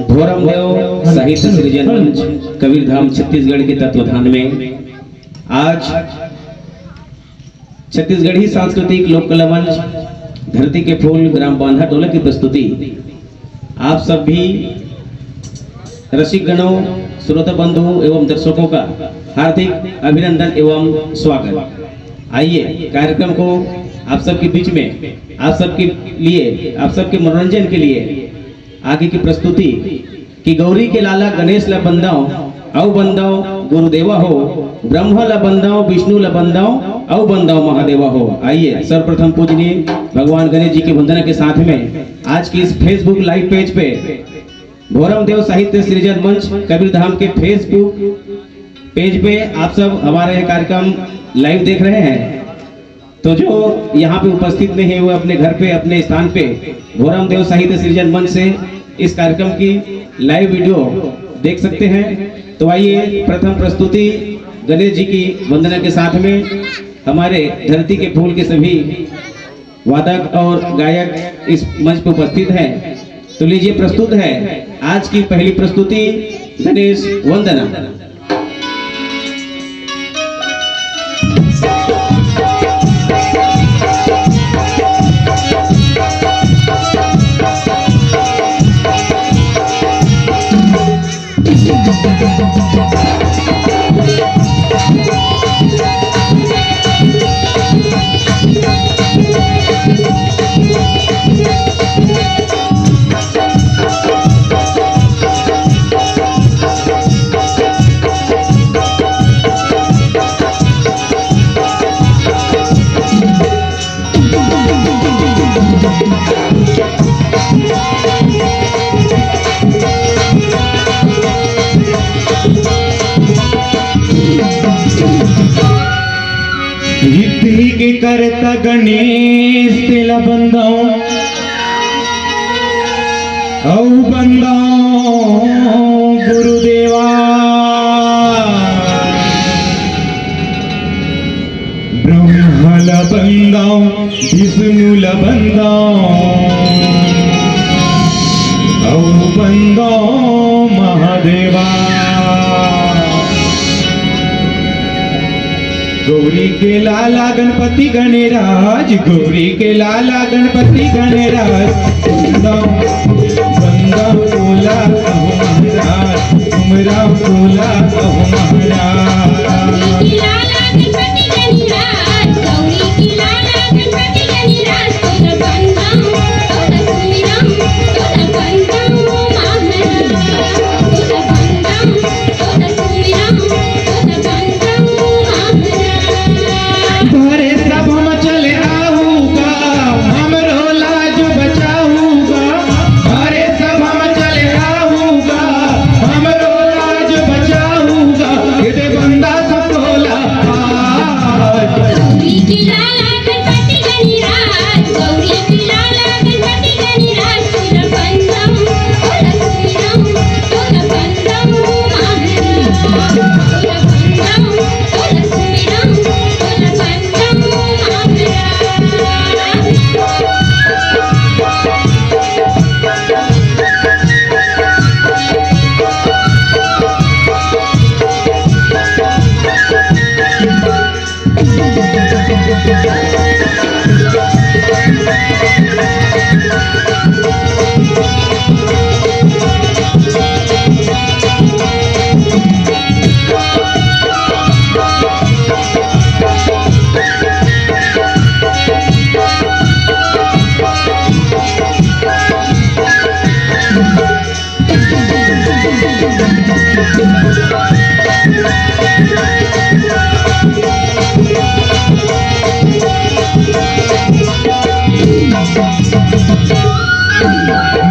धोरम देव साहित्य सृजन मंच कबीरधाम छत्तीसगढ़ के तत्वाधान में आज छत्तीसगढ़ी सांस्कृतिक लोक कला मंच धरती के फूल ग्राम बांधा टोला की प्रस्तुति आप सब भी रसिक गणों, श्रोता बंधुओं एवं दर्शकों का हार्दिक अभिनंदन एवं स्वागत। आइए कार्यक्रम को आप सबके बीच में आप सबके लिए आप सबके मनोरंजन के लिए आगे की प्रस्तुति कि गौरी के लाला गणेश ला बंदाओ औ बंदाओ गुरुदेवा हो, ब्रह्मा ला बंदाओ विष्णु ला बंदाओ औ बंदाओ महादेवा हो। आइए सर्वप्रथम पूजनीय भगवान गणेश जी की वंदना के साथ में आज की इस फेसबुक लाइव पेज पे धोरम देव साहित्य सृजन मंच कबीरधाम के फेसबुक पेज पे आप सब हमारे कार्यक्रम लाइव देख रहे हैं। तो जो यहाँ पे उपस्थित नहीं है वो अपने घर पे अपने स्थान पे धोरम देव साहित्य सृजन मंच से इस कार्यक्रम की लाइव वीडियो देख सकते हैं। तो आइए प्रथम प्रस्तुति गणेश जी की वंदना के साथ में हमारे धरती के फूल के सभी वादक और गायक इस मंच पर उपस्थित हैं। तो लीजिए प्रस्तुत है आज की पहली प्रस्तुति गणेश वंदना। के करता गणेश तेला बंदाओ औ बंदाओ गुरुदेवा, ब्रह्मा ला बंदाओ विष्णु ला बंदाओ औ बंदाओ महादेवा। गौरी के लाला गणपति गणेराज, गौरी के लाला गणपति गणेराज, बंदा बोला अहो महाराज, उमरा बोला अहो महाराज।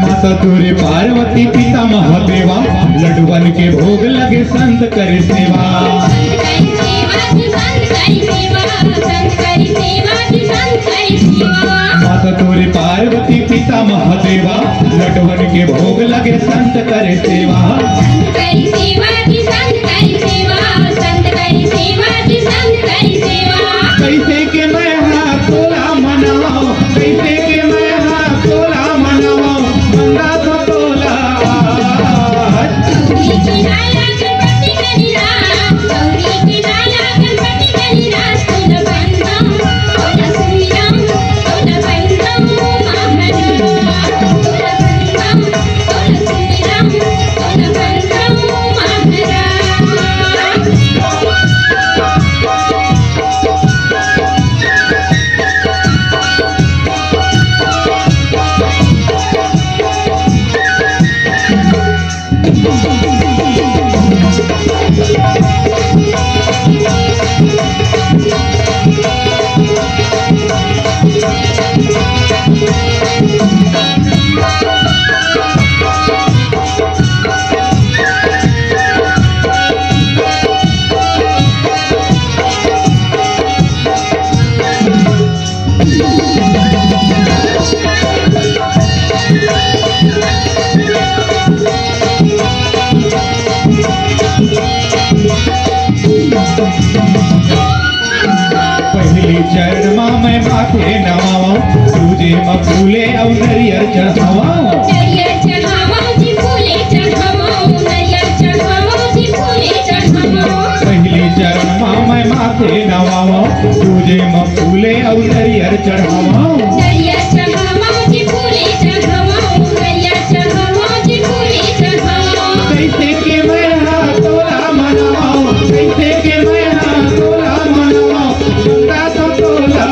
माता तुरे पार्वती पिता महादेवा, लडुअन के भोग लगे संत करे सेवा। माता तुरे पार्वती पिता महादेवा, लडुअन के भोग लगे संत करे सेवा। कैसे के मैं हाथ तोला मनाओ, कैसे के मैं हाथ तोला मनाओ, बंदा तो तोला। पहली चरण माँ मैं माथे नवाओ, तुझे मैं फूले और नरियर चढ़ाओ। पहली चरण माँ मैं माथे नवाओ, तुझे मैं फूले और नरियर चढ़ाओ। कैसे के मैं हाथ तोला मनाओ, कैसे के मैं हाथ तोला मनाओ, बंदा तो तोला।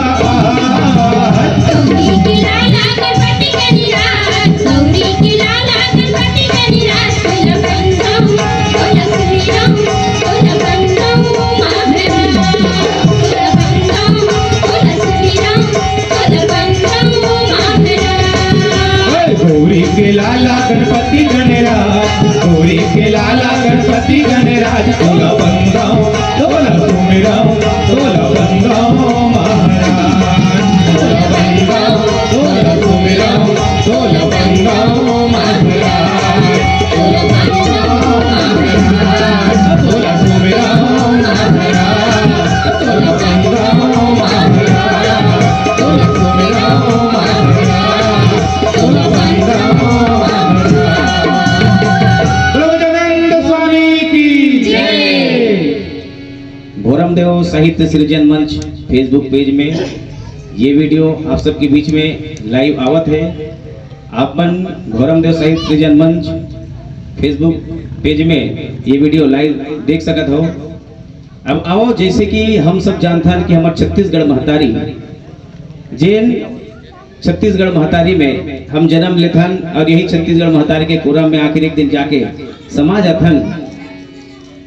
गौरी के लाला गणपति गणराज, गौरी के लाला गणपति गणराज, तोला बंदाओ तोला सुमिराओ, तोला बंदाओ महाराज। तोला बंदाओ तोला सुमिराओ, तोला बंदाओ महाराज। तोला बंदाओ महाराज, तोला सुमिराओ महाराज। तोला बंदाओ महाराज, तोला सुमिराओ महाराज। तोला बंदाओ महाराज। गजानंद स्वामी की जय। घोरमदेव साहित्य सृजन मंच फेसबुक पेज में ये वीडियो आप सबके बीच में लाइव आवत है। आपन घोरमदेव साहित्य सृजन मंच फेसबुक पेज में ये वीडियो लाइव देख सकत हो। अब आओ, जैसे कि हम सब जानथन कि हमारे छत्तीसगढ़ महतारी जैन छत्तीसगढ़ महतारी में हम जन्म लेथन और यही छत्तीसगढ़ महतारी के कुरम में आखिर एक दिन जाके समा जाथन।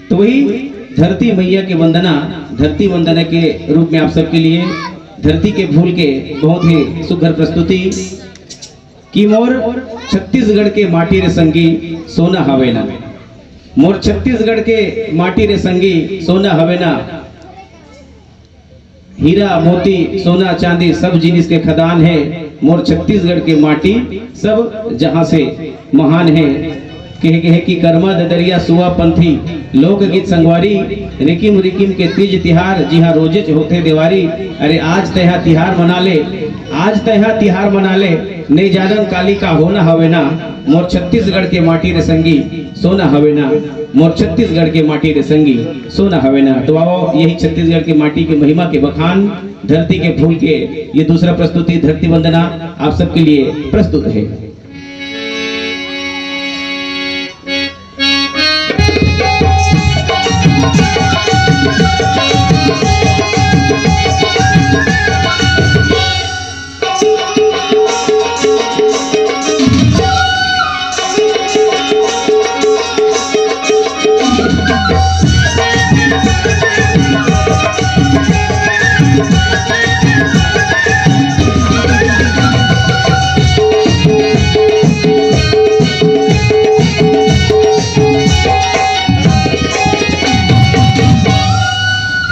तो वही धरती मैया के वंदना, धरती वंदना के रूप में आप सबके लिए धरती के फूल के बहुत ही सुघर प्रस्तुति की। मोर छत्तीसगढ़ के माटी रे संगी सोना हवे ना, मोर छत्तीसगढ़ के माटी रे संगी सोना हवे ना। हीरा मोती सोना चांदी सब जिनिस के खदान है। मोर छत्तीसगढ़ के माटी सब जहां से महान है। कहे कि कर्मा ददरिया सुआ पंथी लोकगीत संगवारी, रिकिम रिकिम के तीज तिहार जी हाँ रोजे होते देवारी। अरे आज तहा तिहार मना ले, आज तहा तिहार मना ले। नहीं जानन काली का होना हवे ना, मोर छत्तीसगढ़ के माटी रे संगी सोना हवे ना, मोर छत्तीसगढ़ के माटी रे संगी सोना हवे ना। तो आओ यही छत्तीसगढ़ की माटी की महिमा के बखान, धरती के फूल के ये दूसरा प्रस्तुति धरती वंदना आप सबके लिए प्रस्तुत है।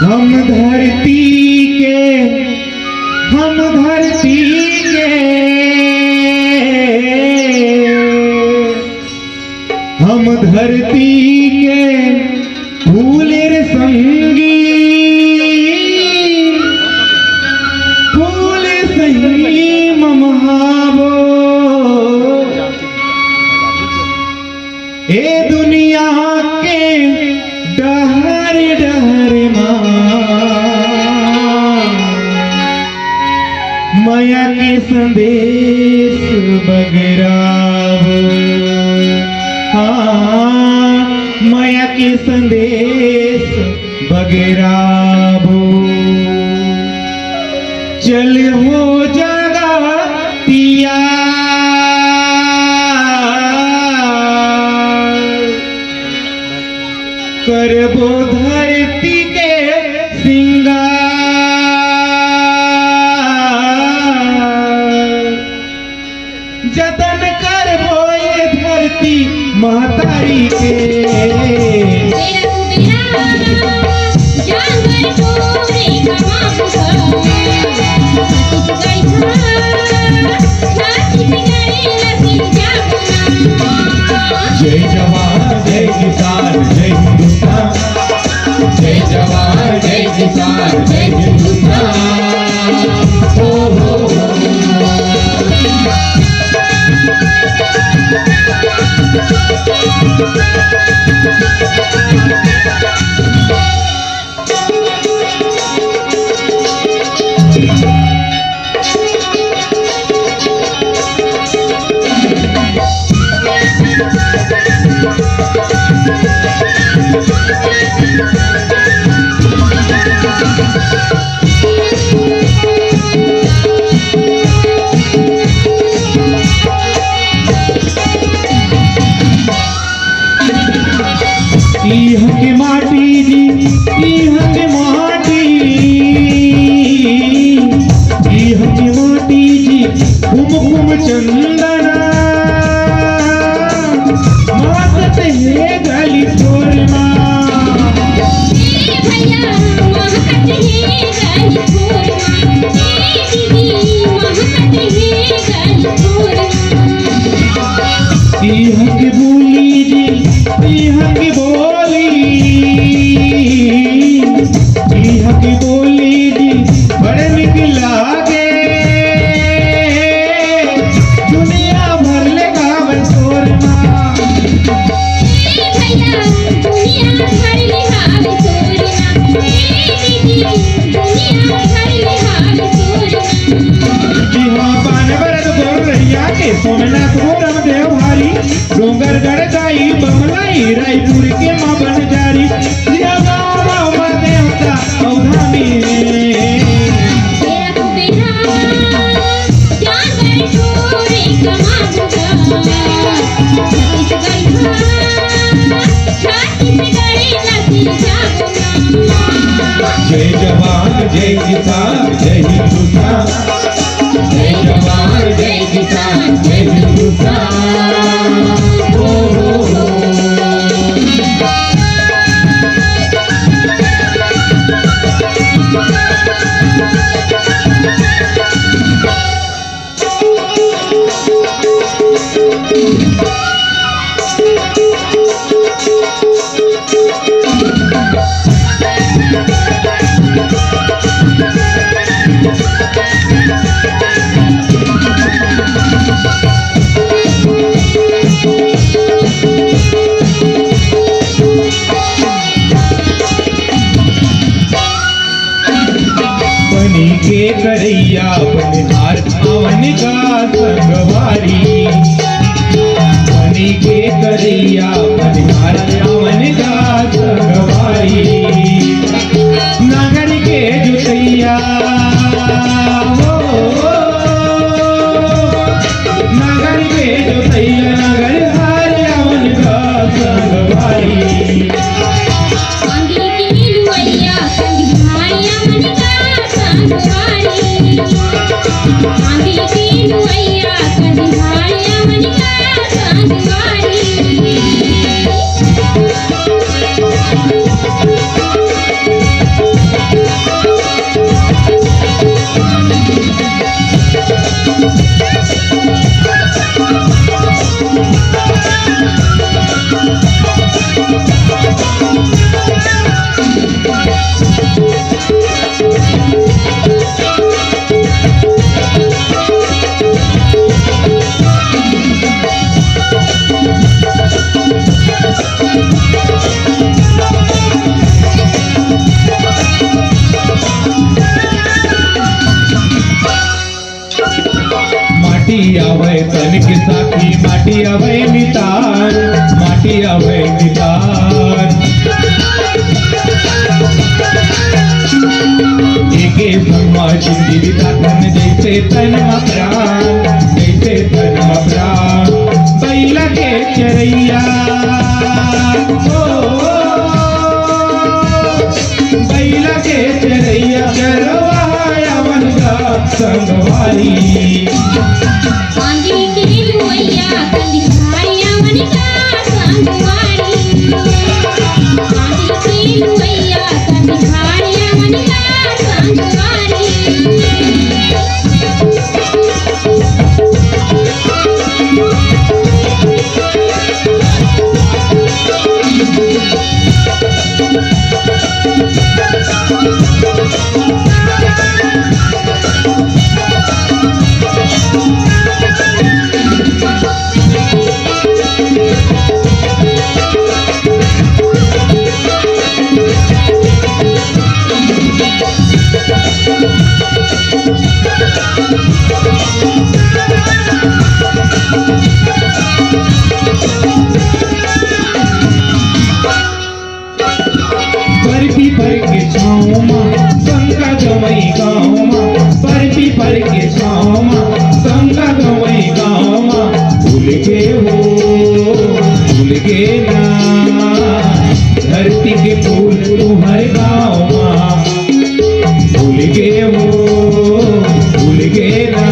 हम धरती के हम धरती के फूलेर संगी फूल सही ममहाबो ए दुनिया के डहर डहर माया के संदेश बगरावो, हाँ माया के संदेश बगरावो। चल हो जागा पिया करबो धरती के सिंगार, जतन करबो ये धरती महतारी के। जय जवान जय किसान जय हिंदुस्तान, जय जवान जय किसान जय हिंदुस्तान। इहाँ के माटी जी, इहाँ के माटी, इहाँ के माटी जी कुमकुम चंदना मासत है गली छोड़ना। इहाँ की बोली जी, इहाँ की बोली, इहाँ की बोली जी बड़े निक लागे, दुनिया भर ले गावन छोड़ना। सोमनाथ गोरम देव भारी डोंगर गढ़ जाई बमलाई रायपुर के मां बन जारी बाबा देवता औधामी जय जवान जय किसान जय हिंदुस्तान, जय जवान जय किसान जय हिंदुस्तान। बनी के करैया बनिहार अवन का संगवारी, बनी के करैया बनिहार अवन का संगवारी। नागर के जुतैया नागर के जुतैया नागर हार अवन का संगवारी। माटी आवे तन के साथी माटी आवे मितार, माटी आवे मितार। एके भगवा जिंदगी तन जैसे तन प्राण, जैसे तन प्राण। बैला के चरैया बैला के चरैया चरवाया वन का संगवारी। बर्फी पर के छाँव माँ गंगा गवई गाँव माँ, बर्फी पर के छाँव माँ गंगा गवई गाँव माँ। भूल गए हो भूल गए ना धरती के फूल तुम्हारे गाँव माँ, भूल गए हो भूल गए ना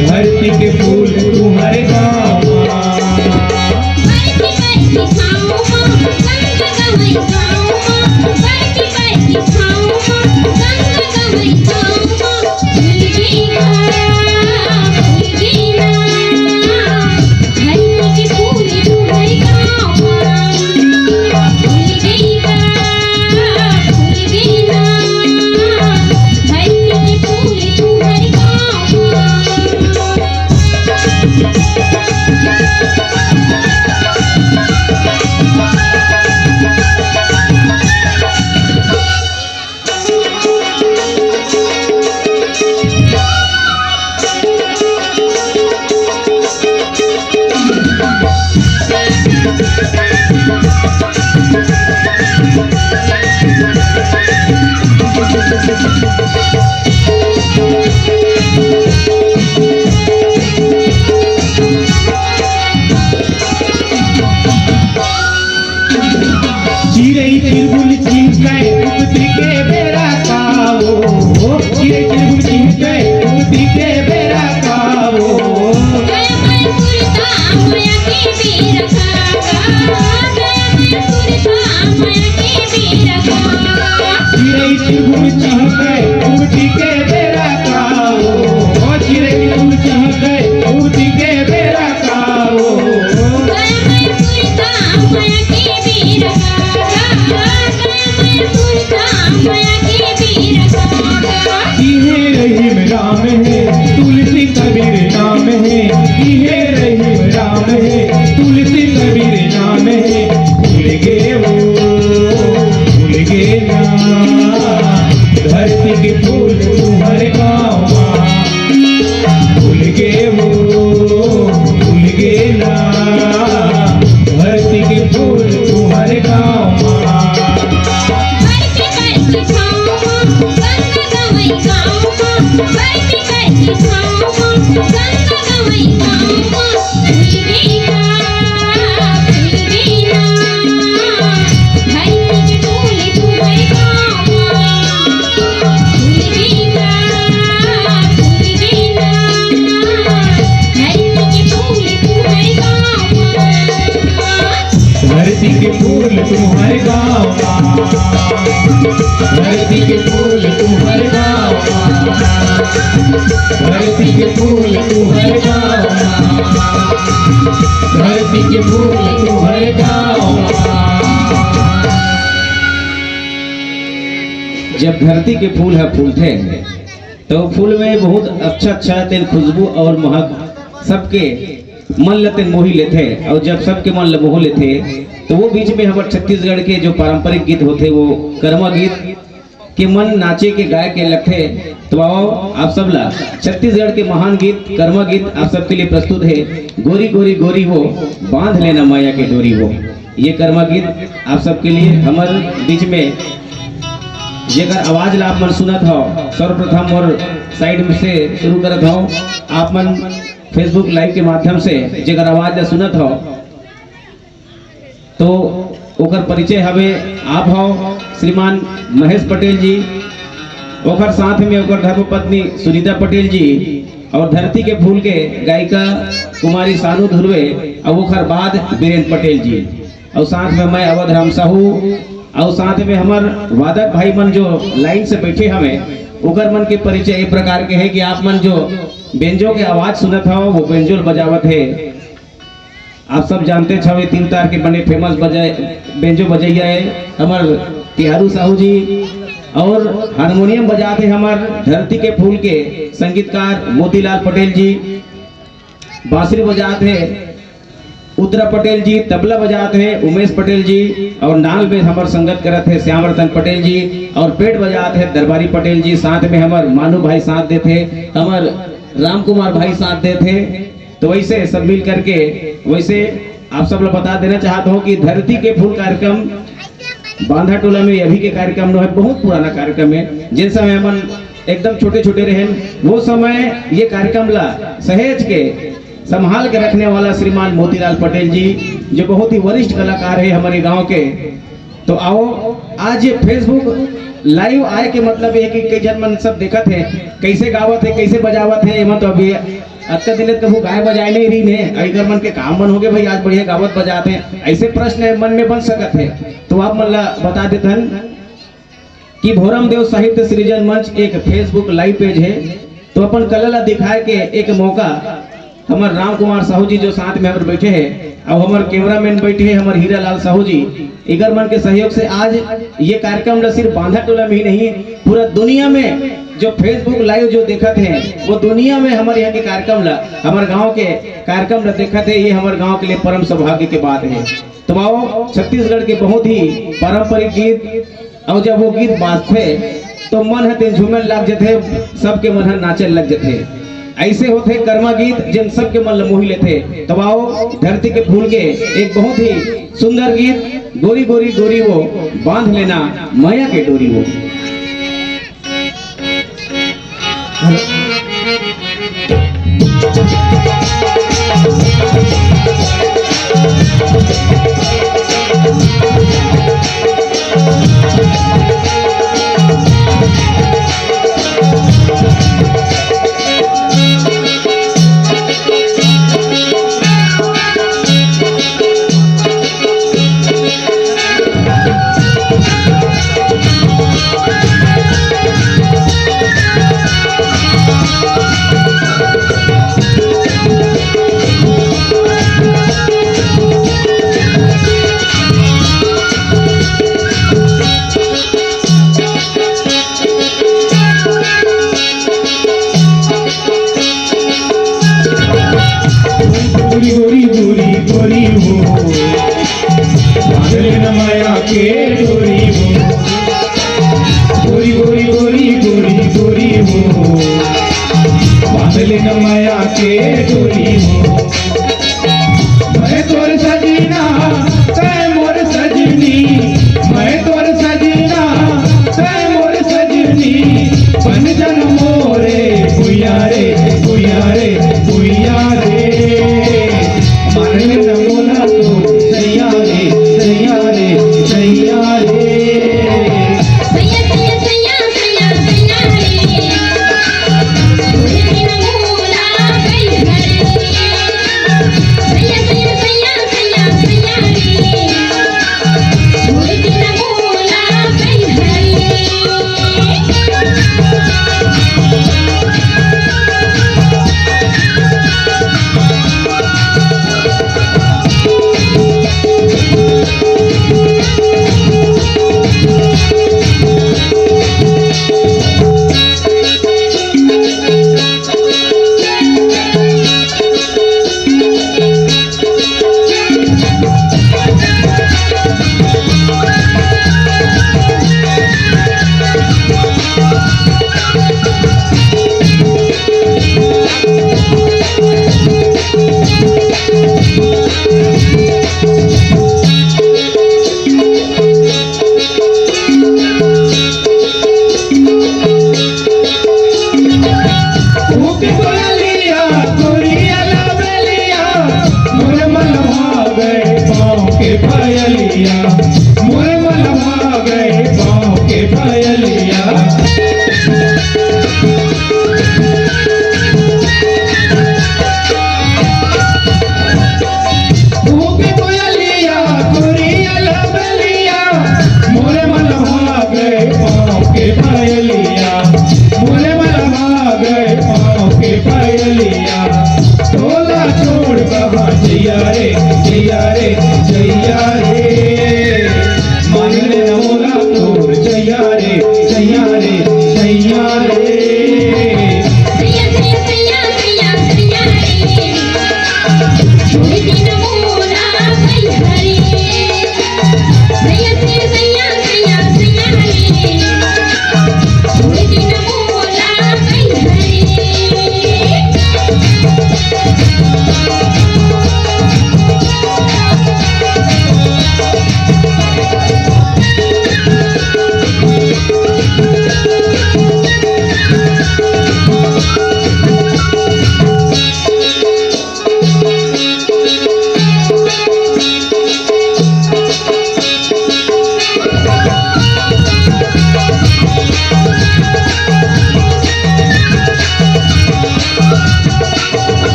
धरती के फूल तुम्हारे गाँव माँ। चिड़ै चिरबुल चिंकै उगती के बेरा कावो, चिड़ै चिरबुल चिंकै उगती के बेरा कावो। चिड़ै चिरबुल चिंकै उगती के बेरा कावो, चिड़ै चिरबुल चिंकै उगती के बेरा कावो। इहे रहीम राम है तुलसी कबीर नाम है, इहे रहीम राम है तुलसी कबीर नाम है। भूल गए वो भूल गए ना धरती के धरती के फूल तू हर गाँव माँ, धरती के फूल तू हर गाँव माँ। जब धरती के फूल है फूलते तो फूल में बहुत अच्छा अच्छा तेल खुशबू और महक सबके मन लेते मोही लेते, और जब सबके मन मोह लेते तो वो बीच में हमारे छत्तीसगढ़ के जो पारंपरिक गीत होते वो कर्मा गीत के मन नाचे के गाय के लगते। तो आओ आप सब ला छत्तीसगढ़ के महान गीत कर्मा गीत आप सबके लिए प्रस्तुत है। गोरी गोरी गोरी हो बांध लेना माया के डोरी हो, ये कर्मा गीत आप सबके लिए हमारे बीच में जेकर आवाज ला आप मन सुनत हो सर्वप्रथम और साइड में से शुरू करत हो। आप मन फेसबुक लाइव के माध्यम से जेकर आवाज ला सुनत हो तो ओकर परिचय हवे आप हो श्रीमान महेश पटेल जी, ओकर साथ में ओकर धर्मपत्नी सुनीता पटेल जी, और धरती के फूल के गायिका कुमारी सानू धुर्वे, और ओकर बाद बीरेंद्र पटेल जी, और साथ में मैं अवध राम साहू, और साथ में हमार वादक भाई मन जो लाइन से बैठे हमें उगर मन के परिचय एक प्रकार के है कि आप मन जो बेंजो के आवाज सुनत हो वो बेंजोल बजावत है। आप सब जानते छवे 3 तार के बने फेमस बेंजो बजैया है हमार तिहारू साहू जी, और हारमोनियम बजाते हमार धरती के फूल के संगीतकार मोतीलाल पटेल जी, बांसुरी बजाते उत्तरा पटेल जी, तबला बजाते हैं उमेश पटेल जी, और नाल में हमारे संगत करते हैं श्याम रतन पटेल जी, और पेट बजाते हैं दरबारी पटेल जी, साथ में हमारे मानू भाई साथ देते, हमारे राम कुमार भाई साथ देते। तो वैसे सब मिल करके वैसे आप सब लोग बता देना चाहता हूँ कि धरती के फूल कार्यक्रम बांधा टोला में अभी के कार्यक्रम है बहुत पुराना कार्यक्रम है। जिन समय हम एकदम छोटे छोटे रहे वो समय ये कार्यक्रम ला सहेज के संभाल के रखने वाला श्रीमान मोतीलाल पटेल जी जो बहुत ही वरिष्ठ कलाकार है हमारे गांव के। तो आओ आज ये फेसबुक लाइव आए के मतलब ये कि कई जन मन सब देखत है कैसे गावत है कैसे बजावत है। एमा तो अभी आज का दिन कभी गाय बजाए नहीं रही है, अगर मन के काम मन हो गए भाई आज बढ़िया गावत बजाते हैं, ऐसे प्रश्न मन में बन सकत है। तो आप मन ला बता देते हैं कि भोरम देव साहित्य सृजन मंच एक फेसबुक लाइव पेज है। तो अपन कला ला दिखाए के एक मौका हमारे राम कुमार साहू जी जो साथ में हमारे बैठे हैं, और हमारे कैमरामैन बैठे हैं हमारे हीरा लाल साहू जी, इगर मन के सहयोग से आज ये कार्यक्रम न सिर्फ बांधा टोला में ही नहीं पूरा दुनिया में जो फेसबुक लाइव जो देखते हैं वो दुनिया में हमारे यहाँ के कार्यक्रम ला हमारे गांव के कार्यक्रम ला देखते हैं, ये हमारे गांव के लिए परम सौभाग्य की बात है। तो आओ छत्तीसगढ़ के बहुत ही पारंपरिक गीत और जब वो गीत बाजते तो मन है झूमन लग जाते, सबके मन है नाचे लग जाते। ऐसे होते कर्मा गीत जिन सबके मन मोही लेते। तो आओ धरती के फूल के एक बहुत ही सुंदर गीत गोरी गोरी गोरी वो बांध लेना माया के डोरी वो। गोरी गोरी गोरी हो बांध लेना माया के डोरी हो, गोरी गोरी गोरी गोरी गोरी हो बांध लेना माया के डोरी हो। मैं तोर सजना तै मोर सजनी, मैं तोर सजना तै मोर सजनी, बन जन मोरे गुया रे गुया रे गुया रे, मान लेना मोला तो सैया रे सैया रे सैया रे। सैया सैया सैया सैया सैया रे, बोले बिना मोला कई घर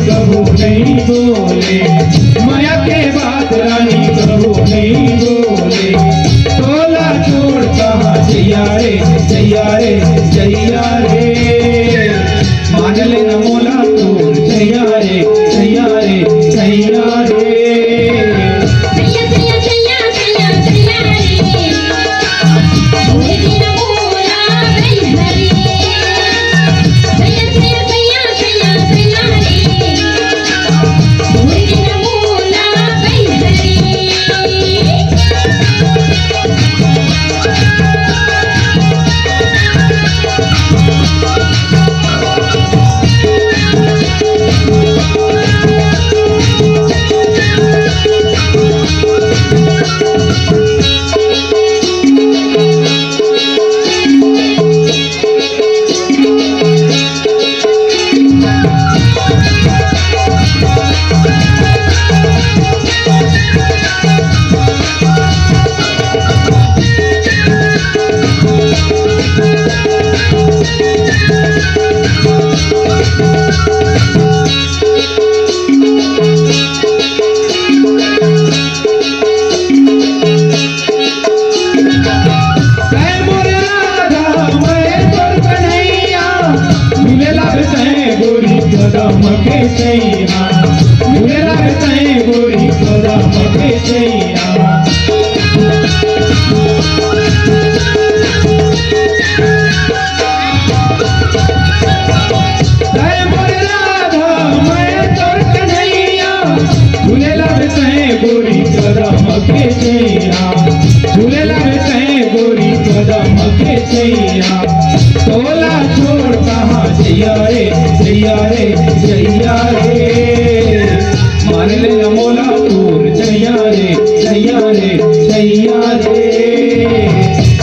कबू नहीं बोले, माया के बात रानी कबू नहीं बोले। तोला छोड़ कहाँ जैया रे जैया रे जैया रे, मान ले न मोला तोर जैया रे जैया रे जैया रे। सैया सैया सैया सैया सैया रे थोड़े दिन मोला गई हरे। सैया सैया सैया सैया सैया रे थोड़े दिन मोला गई हरे। गोरी कदम के चैया गोरी कदम के चैया झूलेला कहे गोरी कदम के चैया। तोला छोड़ कहाँ जैया रे जैया रे जैया रे, मान ले न मोला तोर जैया रे जैया रे जैया रे।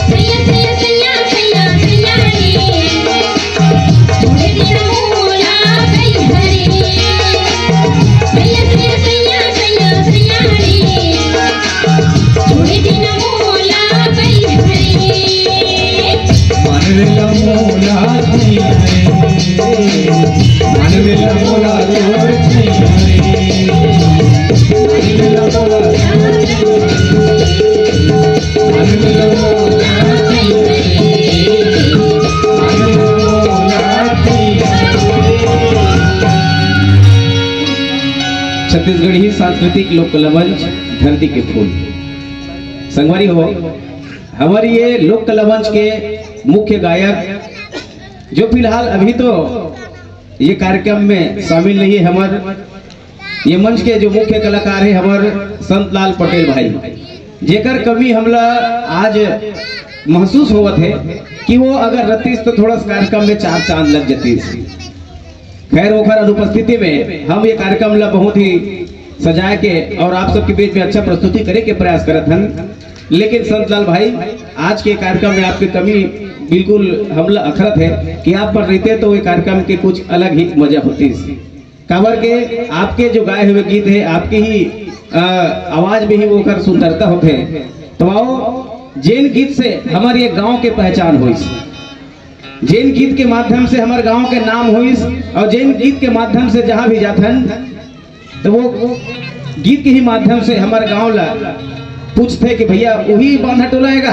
सैया सैया सैया सैया सैया रे थोड़े दिन मोला गई हरे। सैया सैया सैया सैया सैया रे थोड़े दिन मोला गई हरे। मान ले न मोला जैया रे, मान ले न मोला तोर जैया रे, मान ले न मोला छत्तीसगढ़ी सांस्कृतिक लोक कला मंच धरती के फूल। संगवारी हो, हमारी ये लोक कला मंच के मुख्य गायक जो फिलहाल अभी तो ये कार्यक्रम में शामिल नहीं है, हमारे ये मंच के जो मुख्य कलाकार है हमारे संतलाल पटेल भाई, जेकर कमी हमला आज महसूस होवत है कि वो अगर रतीस तो थोड़ा सा कार्यक्रम में चार चांद लग जाती। खैर ओखर अनुपस्थिति में हम ये कार्यक्रम ला बहुत ही सजाए के और आप सबके बीच में अच्छा प्रस्तुति करे के प्रयास करत हन। लेकिन संतलाल भाई, आज के कार्यक्रम में आपकी कमी बिल्कुल हमला अखरत है कि आप पर रहते तो ये कार्यक्रम के कुछ अलग ही मजा होती। काबर के आपके जो गाए हुए गीत है आपकी ही आवाज में ही वो कर सुंदरता होते। तो आओ, जैन गीत से हमारे एक गांव के पहचान हुई, जैन गीत के माध्यम से हमारे गांव के नाम हुई, और जैन गीत के माध्यम से जहां भी जाथन तो वो गीत के ही माध्यम से हमारे गांव ला पूछते कि भैया वही बांधा टोला हैगा,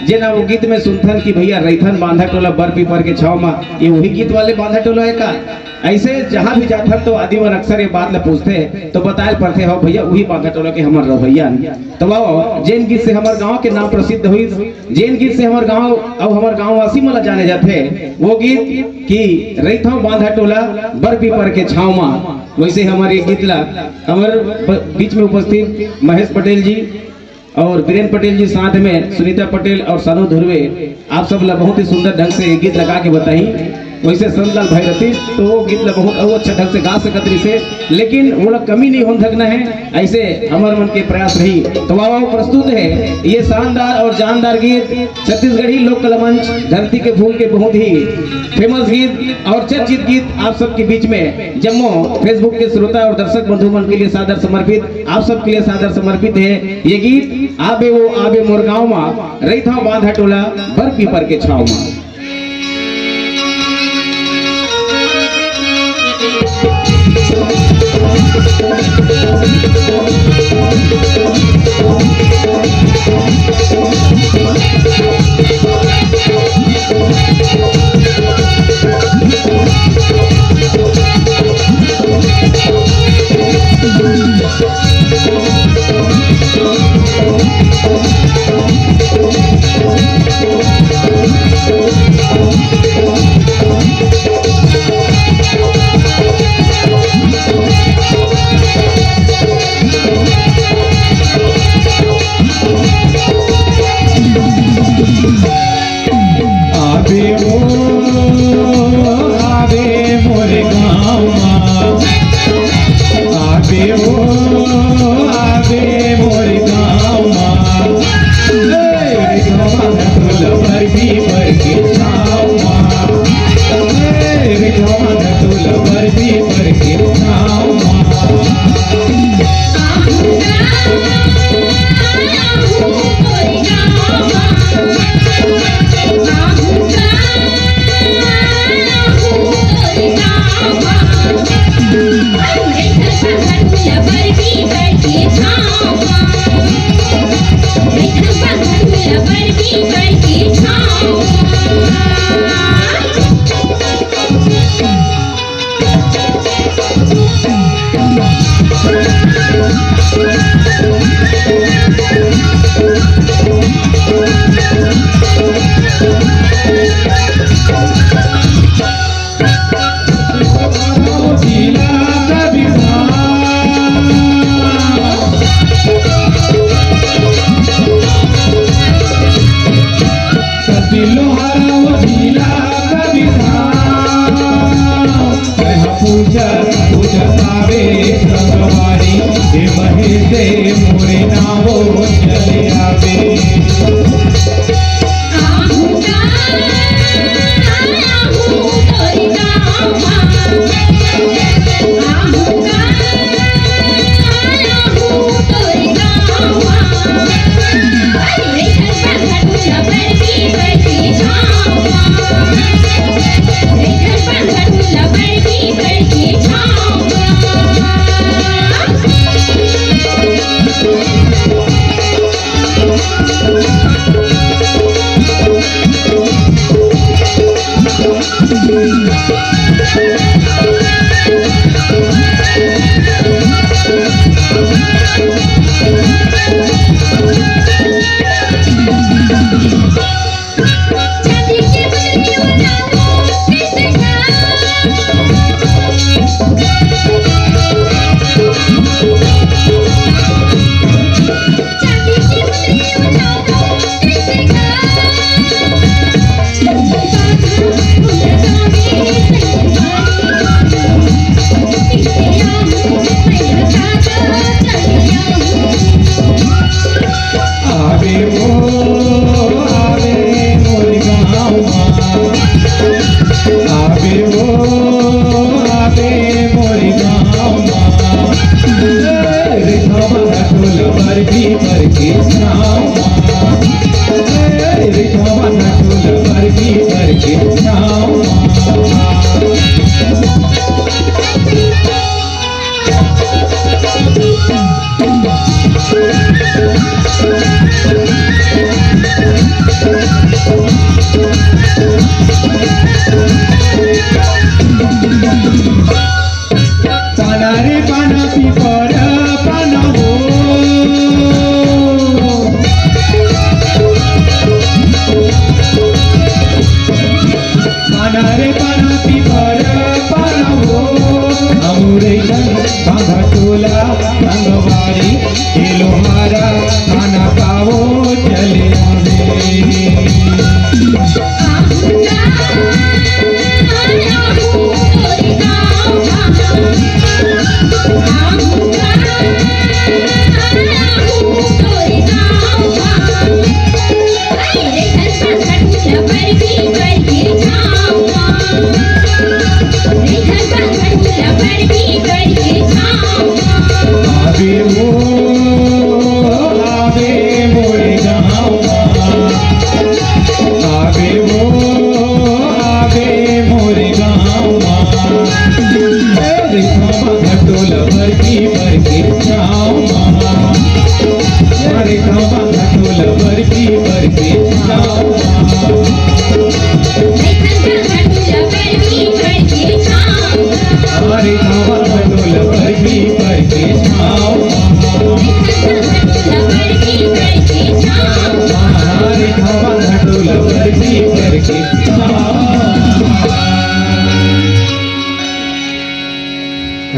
जेना वो गीत में सुनथन कि भैया रैथन बांधा टोला बर पीपर के छाव में, ये वही गीत वाले बांधा टोला है का। ऐसे जहां भी जाथन तो आदिमन अक्सर ये बात ला पूछते तो बताए पड़ते हो भैया वही बांधा टोला के हमारे रवैया। तो वो जैन गीत से हमारे गांव के नाम प्रसिद्ध हुई, जैन गीत से हमारे गांव और हमारे गांव वासी मला जाने जाते वो गीत कि रैथन बांधा टोला बर पीपर के छाव में। वैसे हमारे गीत ला हमारे बीच में उपस्थित महेश पटेल जी और वीरेंद्र पटेल जी, साथ में सुनीता पटेल और सानू धुर्वे, आप सब ला बहुत ही सुंदर ढंग से गीत लगा के बताई। वैसे संतलाल भाई रतीश तो वो गीत ला बहुत अच्छा ढंग से गा सकती से, लेकिन वो लोग कमी नहीं होने थकना है, ऐसे हमारे मन के प्रयास रही। तो वाह प्रस्तुत है ये शानदार और जानदार गीत, छत्तीसगढ़ी लोक कला मंच धरती के फूल के बहुत ही फेमस गीत और चर्चित गीत आप सबके बीच में जम्मू फेसबुक के श्रोता और दर्शक बंधुमन के लिए सादर समर्पित, आप सबके लिए सादर समर्पित है ये गीत। आबे वो आबे मोर गाँव में रैथा बांधा टोला बर पीपर के छाव में। सैया बर्फी पर के छाँव मोरे नावो चले आवे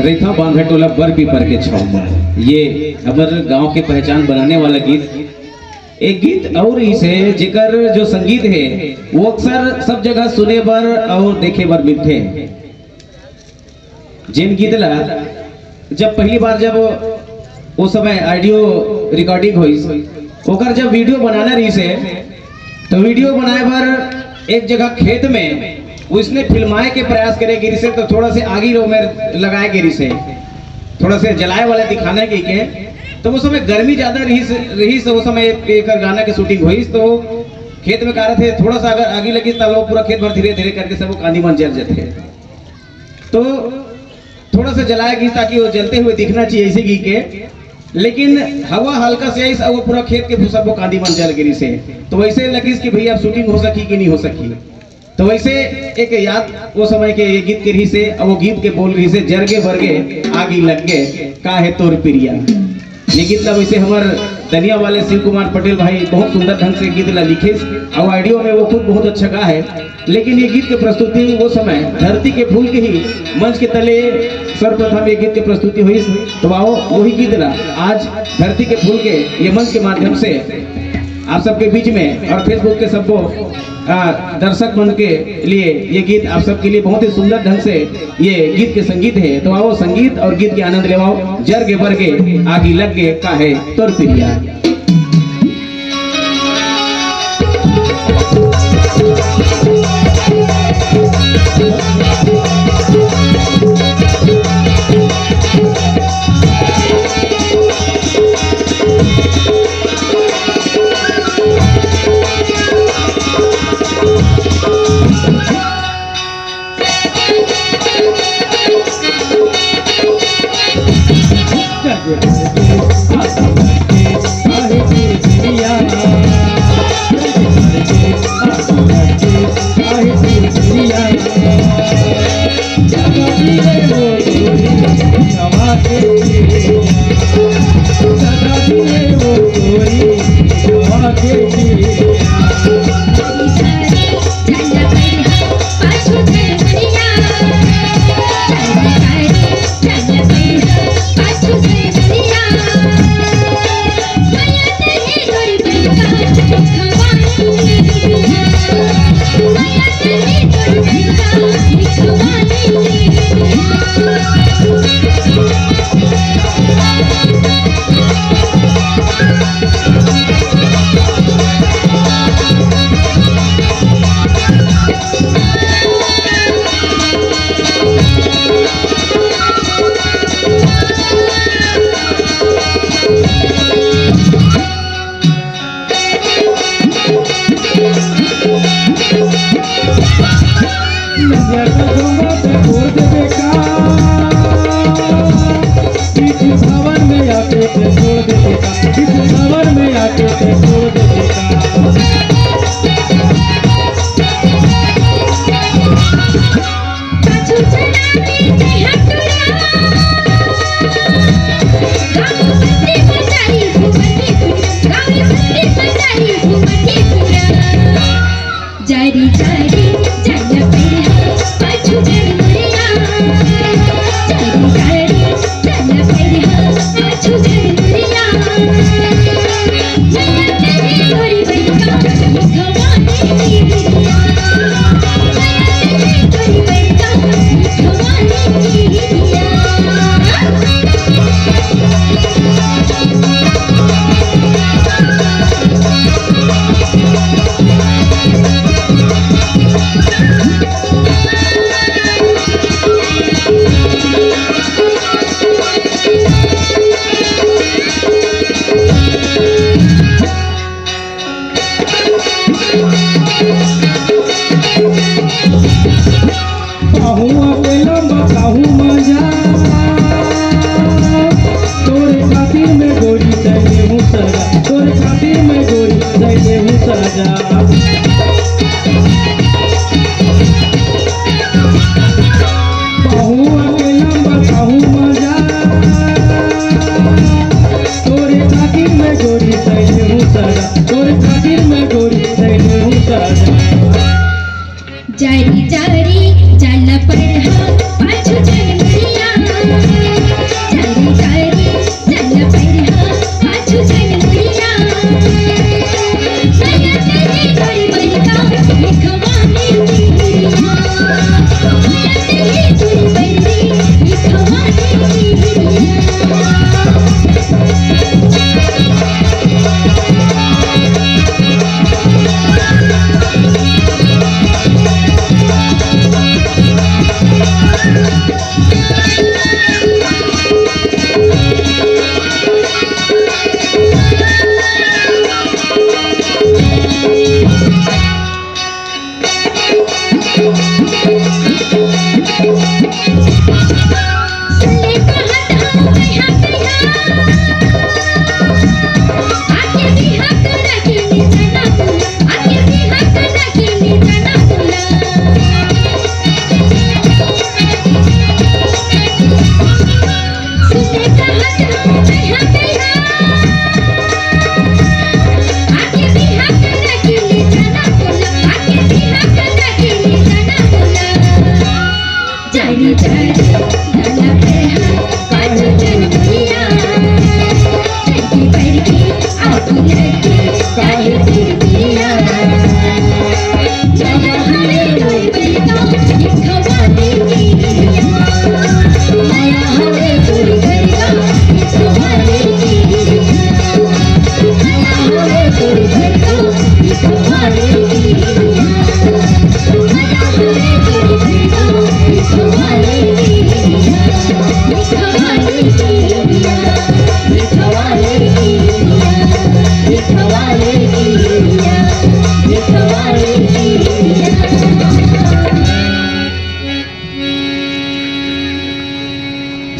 रेखा बांधा टोला बर पीपर के छाव। ये हमारे गांव के पहचान बनाने वाला गीत। एक गीत और ही से जिकर जो संगीत है वो अक्सर सब जगह सुने बर और देखे बर मिलते। जिन गीत ला जब पहली बार जब वो समय ऑडियो रिकॉर्डिंग हुई ओकर जब वीडियो बनाना रही से तो वीडियो बनाए बर एक जगह खेत में उसने फिल्माए के प्रयास करे गिरी से, तो थोड़ा से आगी रो में लगाए गिरी से, थोड़ा से जलाए वाला दिखाने के तो वो समय गर्मी ज्यादा रही से वो समय एक गाना की शूटिंग हुई, तो खेत में कार थे, थोड़ा सा अगर आगी लगी तब वो पूरा खेत भर धीरे धीरे करके सब वो कांदी मन जल जाते हैं। तो थोड़ा सा जलाया घी ताकि वो जलते हुए दिखना चाहिए ऐसे घी के, लेकिन हवा हल्का से आई वो पूरा खेत के सब वो कांदी मन जल गिरी से, तो वैसे लगी कि भैया शूटिंग हो सकी कि नहीं हो सकी। तो वैसे एक याद वो समय के ये गीत के रही से, और वो गीत के बोल रही से, जरगे बरगे आगी लग गे का है तोर प्रिया। ये गीत का वैसे हमार दनिया वाले शिव कुमार पटेल भाई बहुत सुंदर ढंग से गीत ला लिखे, और ऑडियो में वो खुद बहुत अच्छा गा है, लेकिन ये गीत की प्रस्तुति वो समय धरती के फूल के ही मंच के तले सर्वप्रथम ये गीत की प्रस्तुति हुई। तो आओ वही गीत ला आज धरती के फूल के ये मंच के माध्यम से आप सबके बीच में और फेसबुक के सबको दर्शक मन के लिए ये गीत आप सबके लिए बहुत ही सुंदर ढंग से ये गीत के संगीत है। तो आओ संगीत और गीत के आनंद लेवाओ। जरगे बरगे आगी लग गे का है तोर प्रिया। Yeah.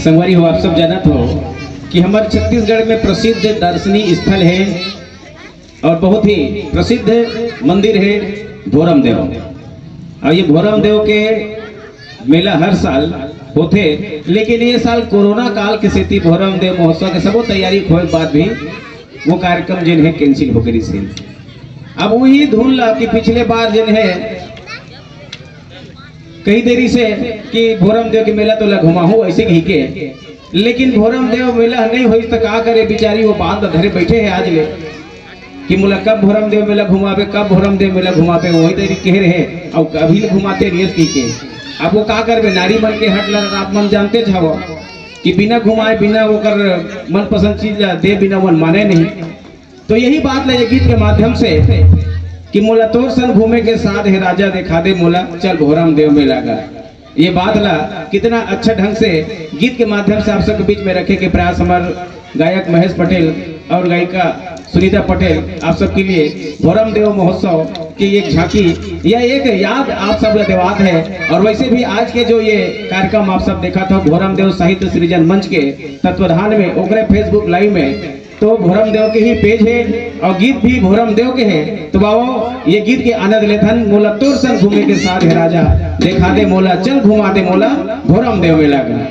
संगवारी हो, आप सब जानत हो कि हमारे छत्तीसगढ़ में प्रसिद्ध दर्शनीय स्थल है और बहुत ही प्रसिद्ध मंदिर है भोरम देव। और ये भोरम देव के मेला हर साल होते, लेकिन ये साल कोरोना काल के स्थिति भोरम देव महोत्सव के सबो तैयारी होए के बाद भी वो कार्यक्रम जिन है कैंसिल हो गई से। अब वही धुन ला कि पिछले बार जिन है कई देरी से कि भोरम देव के मेला तो ला घुमाहू ऐसे ही के, लेकिन भोरम देव मेला नहीं हुई तो का करे बेचारी वो बांध धरे बैठे है आज ले कि मोला कब भोरम देव मेला घुमावे, कब भोरम देव मेला घुमावे, वही देरी कह रहे और कभी घुमाते रेस की के। अब वो का करबे, नारी मन के हट ला आप मन जानते छो कि बिना घुमाए बिना ओकर मनपसंद चीज दे बिना मन माने नहीं। तो यही बात ले गीत के माध्यम से कि मोला तोर सन घूमे के साथ है राजा दिखा दे मोला, चल भोरम देव में लगा। ये बात ला कितना अच्छा ढंग से गीत के माध्यम से आप सबके बीच में रखे के प्रयास हमारे गायक महेश पटेल और गायिका सुनीता पटेल आप सबके लिए भोरम देव महोत्सव की एक झांकी या एक याद आप सब दिवात है। और वैसे भी आज के जो ये कार्यक्रम आप सब देखा था भोरम देव साहित्य सृजन मंच के तत्वाधान में ओकरे फेसबुक लाइव में, तो भोरम देव के ही पेज है और गीत भी भोरम देव के है। तो बाबो ये गीत के आनंद लेथन, मोला तोर संग घूमे के साथ है राजा देखा दे मोला, चल घुमा दे मोला भोरम देव में लगा।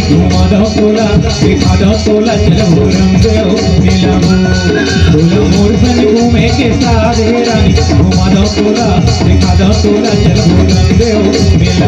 घुमा दो तोला दिखा दो तोला, चल भोरम देव मेला तोला मोर सन घूमे के साथ है रानी, घुमा दो तोला दिखा दो तोला, चल भोरम देव मेला।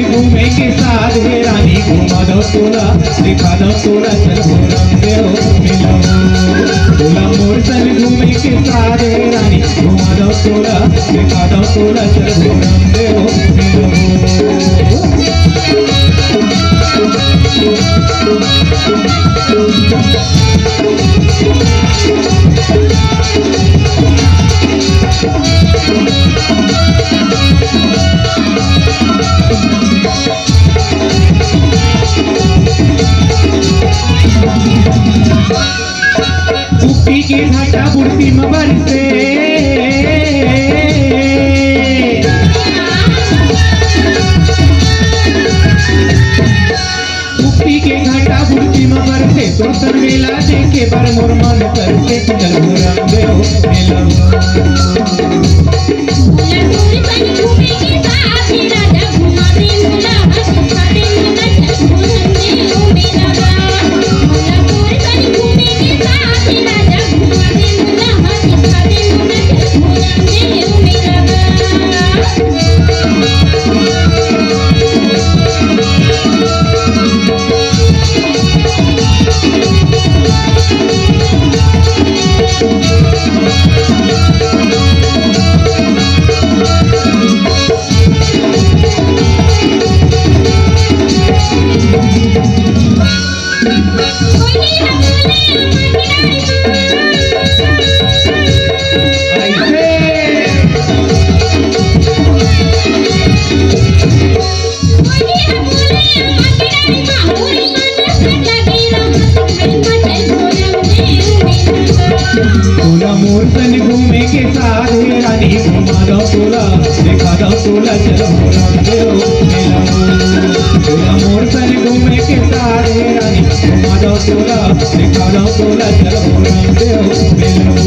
घूमे के साथ है रानी, घुमा दो तोला दिखा दो तोला, चल भोरम देव मेला तोला मोर सन घूमे के साथ है रानी, घुमा दो तोला दिखा दो तोला, चल भोरम देव मेला। कुप्पी के घाटा बुढ़ती मबर से कुप्पी के घाटा बुढ़ती मबर से तो सर मेला देखे पर मोर मन करके चल भोरम देव मेला। मूर्तन घूमे के साधे रानी घुमा दो तोला दिखा दो तोला चल भोरम देव मिलबू तोला मूर्तन घूमे के साधे रानी घुमा दो तोला दिखा दो तोला चल भोरम देव मिलबू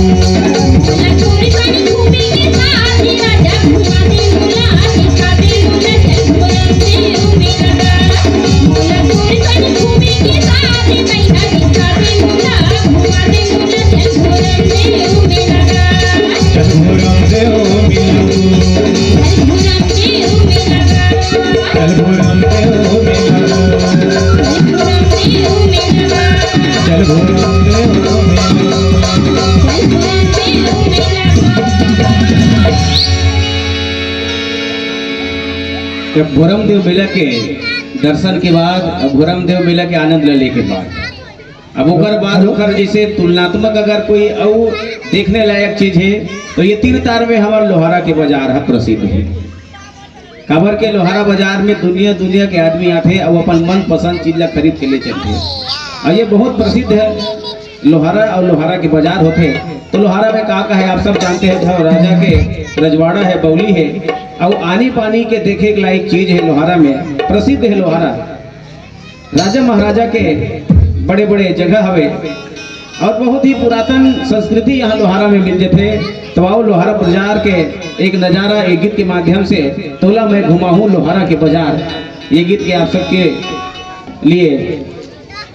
चल भोरम देव मिलबू चल भोरम देव मिलबू चल भोरम देव जब भोरम देव मेला के दर्शन के बाद भोरम देव मेला के आनंद लेने के बाद अब ओकर बाद ओकर जैसे तुलनात्मक अगर कोई और देखने लायक चीज है तो ये तीन तार में हमारा लोहारा के बाजार है प्रसिद्ध है। काबर के लोहारा बाजार में दुनिया दुनिया के आदमी आते हैं और अपन मन पसंद चीज ला खरीद के ले चलते हैं और ये बहुत प्रसिद्ध है लोहारा और लोहारा के बाजार होते हैं। तो लोहारा में कहा है आप सब जानते हैं जो राजा के रजवाड़ा है बौली है और आनी पानी के देखे के लायक चीज है लोहारा में प्रसिद्ध है लोहारा। राजा महाराजा के बड़े बड़े जगह हवे और बहुत ही पुरातन संस्कृति यहाँ लोहारा में मिल जाते। तो आओ लोहारा बाजार के एक नज़ारा एक गीत के माध्यम से तोला मैं घुमा हूँ लोहारा के बाजार, ये गीत के आप सबके लिए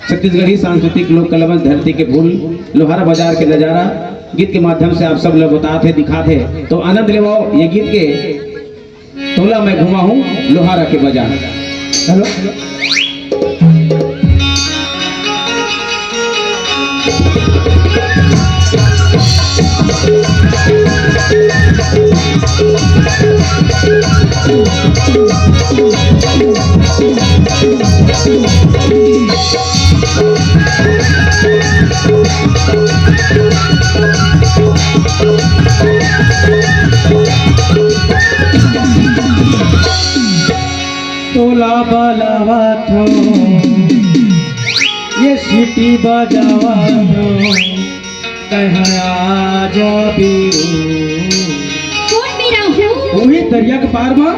छत्तीसगढ़ी सांस्कृतिक लोक कलावंश धरती के फूल लोहारा बाजार के नज़ारा गीत के माध्यम से आप सब लोग बताते दिखाते तो आनंद ले ये गीत के तोला मैं घुमा हूँ लोहारा के बाजार। हेलो तोला बलावा थो ये सीटी बजावा थो कहा आजा बीरू कौन मेरा हूँ वही दरिया के पार में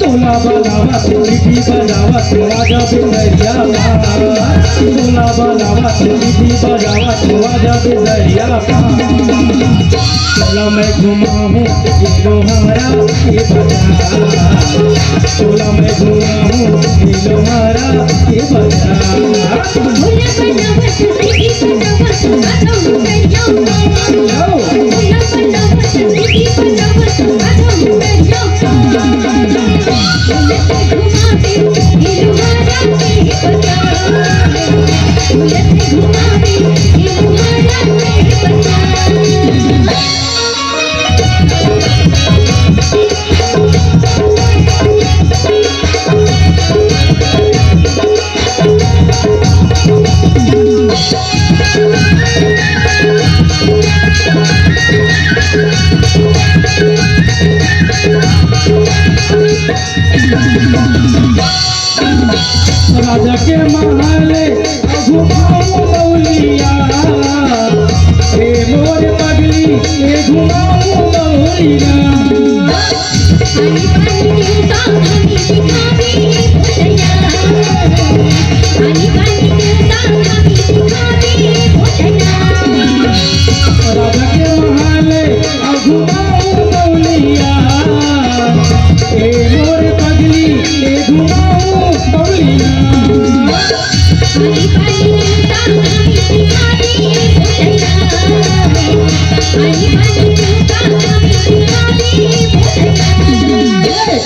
तोला बलावा सीटी बजावा आजा बिदरिया तोला बलावा सीटी बजावा आजा बिदरिया तोला मैं घुमा हूँ ये लोहारा के बाजार तोला मैं घुमा हूँ ये लोहारा के बाजार राजा के महले घुमाओ बौलिया हे मोर पगली हे घुमाओ बौलिया राजा के महले घुमाओ बौलिया हे मोर पगली हे घुमाओ बौलिया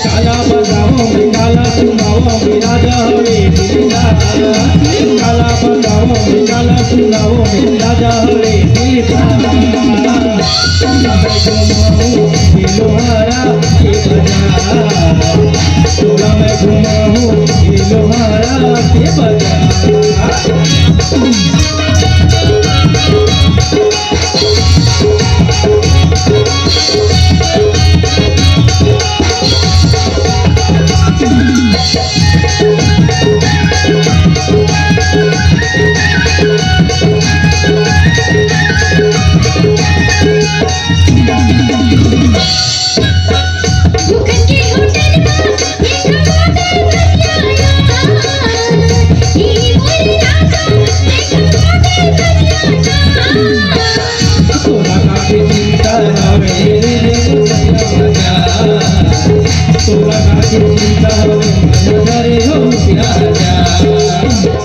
काला बजाओ काला सुनाओ मेरा जावे दिलदा काला बजाओ काला सुनाओ मेरा जावे दिलदा मैं घुमाऊं ये लोहारा के बाजार तोरा खातिर चिंता हो नजरे हो प्यारा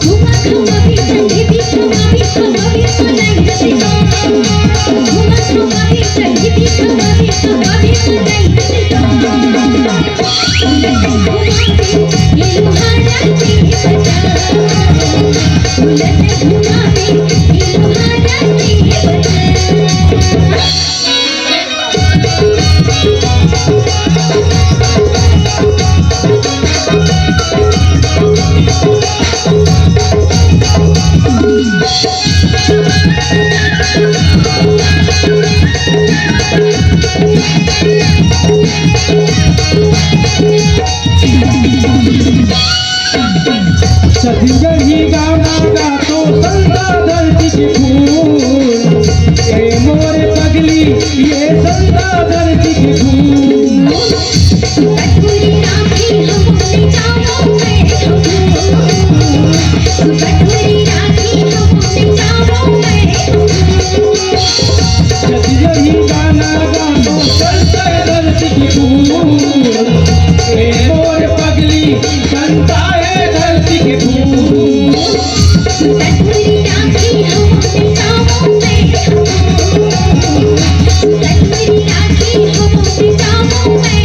घुमा घुमा भी चली भी घुमा भी नहीं हसी घुमा घुमा भी चली भी घुमा भी नहीं हसी ये लोहारा के बजा उलट घुमा भी ये लोहारा के बजा छत्तीसगढ़ी गाना गातो संता धरती के फूल ए मोरे पगली ये संता धरती के फूल कटोरी राखी हमने जाओ मैं कटोरी राखी हमने जाओ मैं छत्तीसगढ़ी गाना गातो संता धरती के फूल ए मोरे पगली संता है धरती के फूल कटोरी राखी हमने जाओ मैं कटोरी राखी हमने जाओ मैं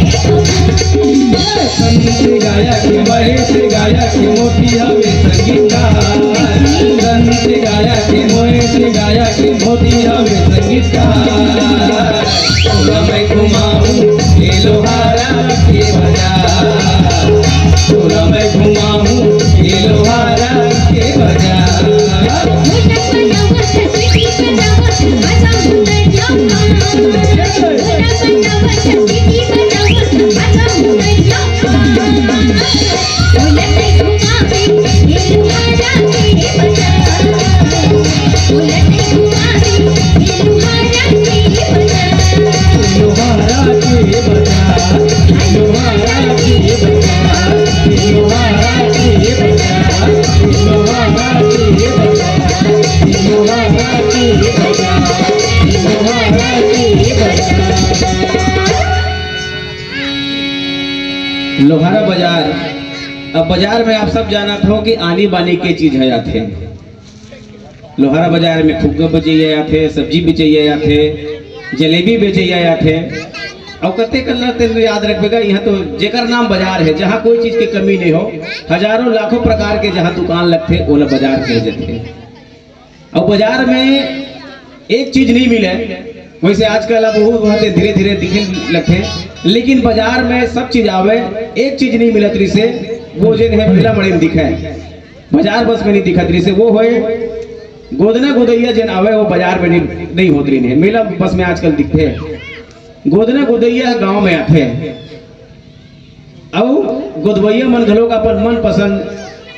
संत गाया के महेश गाया के मोती हवे संगीतकार संत गाया के महेश गाया के मोती हवे संगीतकार तोरा मैं घुमाऊं ये लोहारा के बाजार तोरा मैं घुमाऊं ये लोहारा के बाजार मोटक बनावत सिटी बनावत आजा मुंडे जामा मोटक बनावत सिटी बनावत आजा मुंडे जामा उलटे घुमावे ये लोहारा के बजा उलटे घुमावे ये लोहारा के बजा लोहारा के बाजार लोहारा के बाजार लोहारा के बाजार लोहारा के बाजार लोहारा के बाजार लोहारा के बाजार लोहारा बाजार। अब बाजार में आप सब जानत हो कि आनी बानी के चीज है आथे। लोहारा बाजार में फुग्गा बेचे आथे, सब्जी बेचे आथे, जलेबी बेचे आथे और कते कलर तेन याद रखेगा। यहाँ तो जेकर नाम बाजार है, जहाँ कोई चीज की कमी नहीं हो, हजारों लाखों प्रकार के जहाँ दुकान लगते ओला बाजार कह जाते। और बाजार में एक चीज नहीं मिले, वैसे आजकल अब बहुत धीरे धीरे दिखे लगते, लेकिन बाजार में सब चीज आवे, एक चीज नहीं मिलत रही से वो जो है मेला बड़े में दिखा है, बाजार बस में नहीं दिखत रही से वो है गोदना गोदैया जन आवे वो बाजार में नहीं होत रही है, मेला बस में आजकल दिखते हैं। गोदना गोदैया गांव में आते और गोदवैया मन घलों का अपन मन पसंद